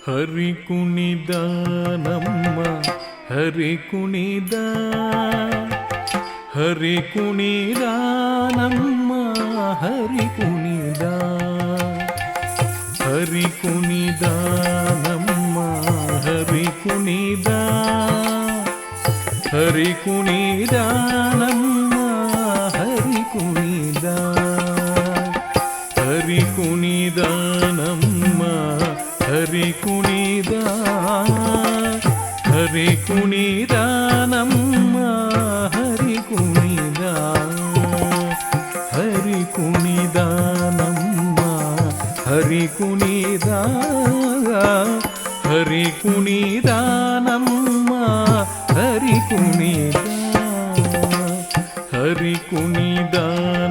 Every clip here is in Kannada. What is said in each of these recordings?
ಹರಿ ಕುಣಿದ ನಮ್ಮ ಹರಿ ಕುಣಿದ, ಹರಿ ಕುಣಿದ ನಮ್ಮ ಹರಿ ಕುಣಿದ, ಹರಿ ಕುಣಿದ ನಮ್ಮ ಹರಿ ಕುಣಿದ, ಹರಿ ಕುಣಿದ ನಮ್ಮ ಹರಿ ಕುಣಿದ, ಹರಿ ಕುಣಿದ ನಮ್ಮ ಹರಿ ಕುಣಿದ, ಹರಿ ಕುಣಿದ ನಮ್ಮ ಹರಿ ಕುಣಿದ, ಹರಿ ಕುಣಿದ ನಮ್ಮ ಹರಿ ಕುಣಿದ, ಹರಿ ಕುಣಿದ ನಮ್ಮ ಹರಿ ಕುಣಿದ, ಹರಿ ಕುಣಿದ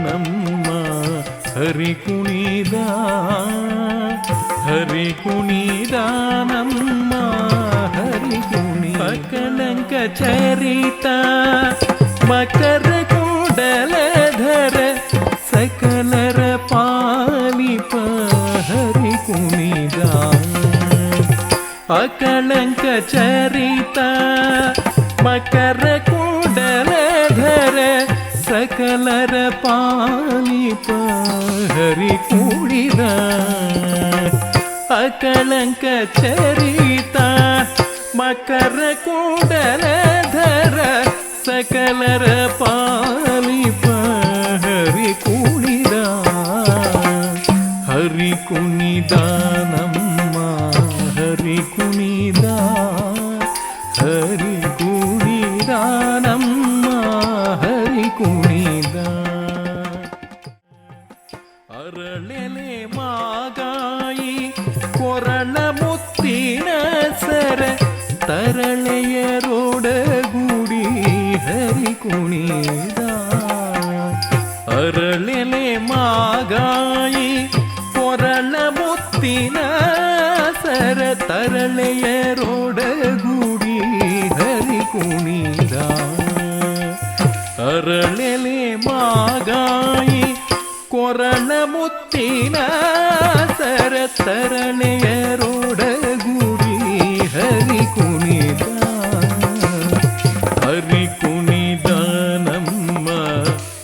ನಮ್ಮ ಹರಿ ಕುಣಿದ, ಹರಿ ಕುಣಿದ ನಮ್ಮ ಹರಿ ಕುಣಿದ. ಅಕಳಂಕ ಚರಿತ ಮಕರ ಕೂಡಲಧರ ಸಕಲರ ಪಾಲಿಪ ಹರಿ ಕುಣಿದ. ಅಕಳಂಕ ಚರಿತ ಮಕರ ಕೂಡಲಧರ ಸಕಲರ ಪಾಲಿಪ ಹರಿ ಕುಣಿದ. ಅಕಳಂಕ ಚರಿತ ಮಕರ ಕೂಡಲಧರ ಸಕಲರ ಪಾಲಿಪ ಹರಿ ಕುಣಿದ, ಹರಿ ಕುಣಿದ ನಮ್ಮ ಹರಿ ಕುಣಿದ, ಹರಿ ಕುಣಿದ ನಮ್ಮ ಹರಿ ಕುಣಿದ. ಅರಳೆಲೆ ಮಾಗಾಯಿ ಕೊರಳ ಮುತ್ತಿನ ಸರ ತರಳೆಯರೊಡಗೂಡಿ ಹರಿ ಕುಣಿದ. ಅರಳೆಲೆ ಮಾಗಾಯಿ ಕೊರಳ ಮುತ್ತಿನ ಸರ ತರಳೆಯರೊಡಗೂಡಿ ಹರಿ ಕುಣಿದ. ಅರಳೆಲೆ ಮಾಗಾಯಿ ಕೊರಳ ಮುತ್ತಿನ ಸರ ತರಳೆಯರೊಡಗೂಡಿ ಹರಿ ಕುಣಿದ, ಹರಿ ಕುಣಿದ ನಮ್ಮ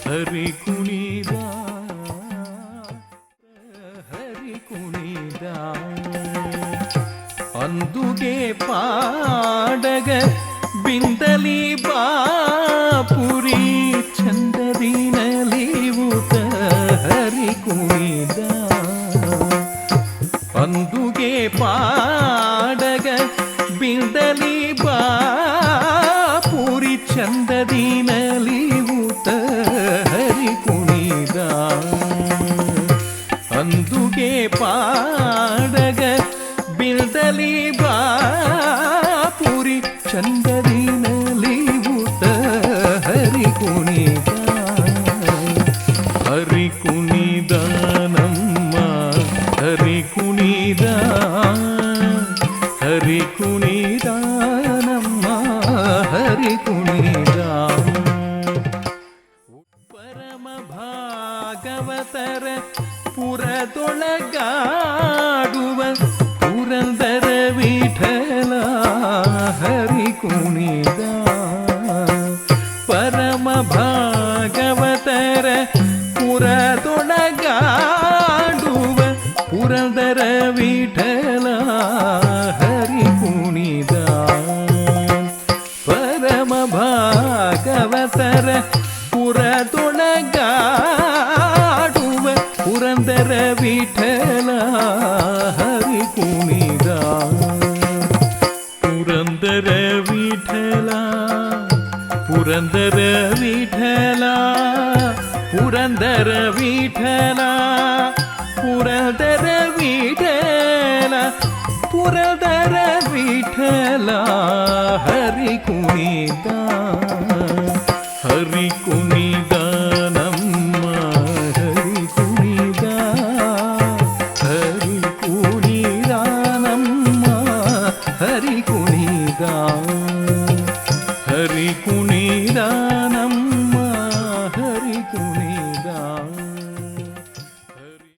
ಹರಿ ಕುಣಿದ, ಹರಿ ಕುಣಿದ. ಅಂದುಗೆ ಪಾಡಗ ಬಿಂದಲಿ ಬಾಪುರಿ ಚಂದದಿನಲಿ ಊತ ಹರಿ ಕುಣಿದ. ಅಂದುಗೆ ಪಾಡಗ ಬಿಂದಲಿ ಬಾಪುರಿ ಚಂದದಿನಲಿ ಊತ ಹರಿ ಕುಣಿದ. ಅಂದುಗೆ ಪಾಡಗ ಬಿಂದಲಿ ಬಾಪುರಿ ಚಂದದಿನಲಿ ಊತ ಹರಿ ಕುಣಿದ, ಹರಿ ಕುಣಿದ ನಮ್ಮ ಹರಿ ಕುಣಿದ, ಹರಿ ಕುಣಿದ ನಮ್ಮ ಹರಿ ಕುಣಿದ. ಪರಮ ಭಾಗವತರ ಪುರದೊಳಗಾಡುವ ಪುರಂದರ ವಿಠಲ ಹರಿ ಕುಣಿದ. ಪರಮ ಭಾಗವತರ ಪುರದೊಳಗಾಡುವ ಪುರಂದರ ವಿಠಲ ಹರಿ ಕುಣಿದ. ಪರಮ ಭಾಗವತರ ಪುರದೊಳಗಾಡುವ ಪುರಂದರ ವಿಠಲ ಹರಿ ಕುಣಿದ. ಪುರಂದರ ವಿಠಲ, ಪುರಂದರ ವಿಠಲ, ಪುರಂದರ ವಿಠಲ, ಪುರಂದರ ವಿಠಲ, ಪುರಂದರ ವಿಠಲ ಹರಿ ಕುಣಿದ, ಹರಿ ಕುಣಿದ ನಮ್ಮ ಹರಿ ಕುಣಿದ, ಹರಿ ಕುಣಿದ ನಮ್ಮ ಹರಿ ಕುಣಿದ, ಹರಿ ಕುಣಿದ ನಮ್ಮ ಹರಿ ಕುಣಿದ.